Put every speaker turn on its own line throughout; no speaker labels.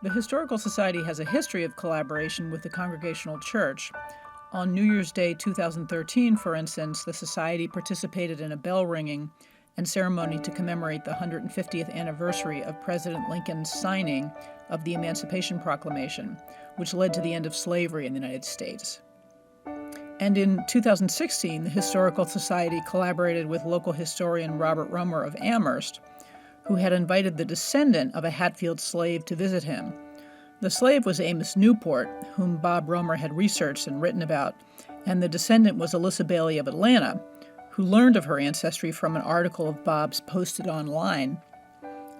The Historical Society has a history of collaboration with the Congregational Church. On New Year's Day 2013, for instance, the Society participated in a bell ringing and ceremony to commemorate the 150th anniversary of President Lincoln's signing of the Emancipation Proclamation, which led to the end of slavery in the United States. And in 2016, the Historical Society collaborated with local historian Robert Romer of Amherst, who had invited the descendant of a Hatfield slave to visit him. The slave was Amos Newport, whom Bob Romer had researched and written about, and the descendant was Alyssia Bailey of Atlanta, who learned of her ancestry from an article of Bob's posted online.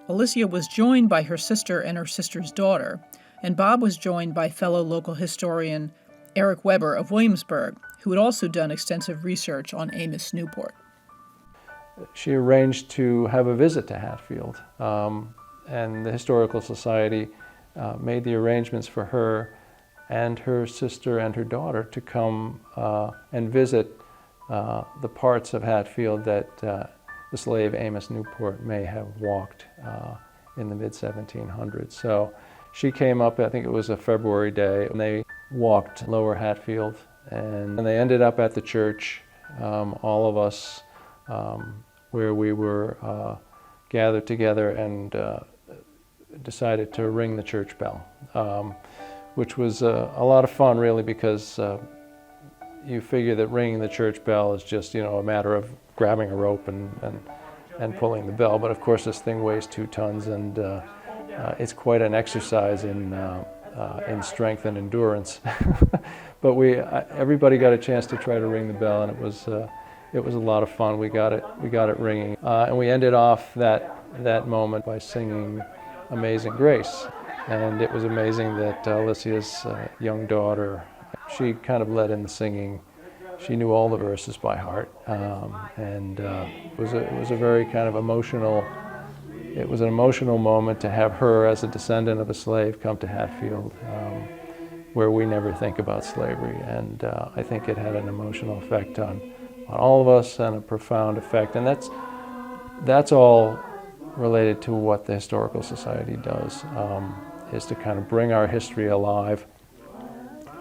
Alyssia was joined by her sister and her sister's daughter, and Bob was joined by fellow local historian Eric Weber of Williamsburg, who had also done extensive research on Amos Newport.
She arranged to have a visit to Hatfield, and the Historical Society made the arrangements for her and her sister and her daughter to come and visit the parts of Hatfield that the slave Amos Newport may have walked in the mid-1700s. So she came up, I think it was a February day, and they walked Lower Hatfield, and they ended up at the church, all of us, where we were gathered together and decided to ring the church bell, which was a lot of fun, really, because you figure that ringing the church bell is just, a matter of grabbing a rope and pulling the bell. But of course, this thing weighs 2 tons, and it's quite an exercise in strength and endurance. But everybody got a chance to try to ring the bell, and it was a lot of fun. We got it ringing, and we ended off that moment by singing "Amazing Grace." And it was amazing that Alyssia's young daughter, she kind of led in the singing. She knew all the verses by heart, and it was a very kind of emotional. It was an emotional moment to have her, as a descendant of a slave, come to Hatfield, where we never think about slavery. And I think it had an emotional effect on all of us, and a profound effect. And that's all related to what the Historical Society does, is to kind of bring our history alive.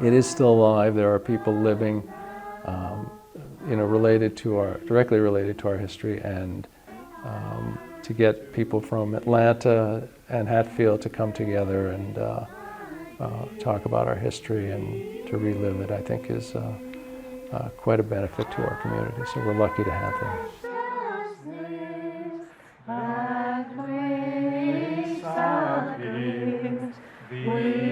It is still alive. There are people living, directly related to our history, and to get people from Atlanta and Hatfield to come together and talk about our history and to relive it, I think is quite a benefit to our community. So we're lucky to have them.
We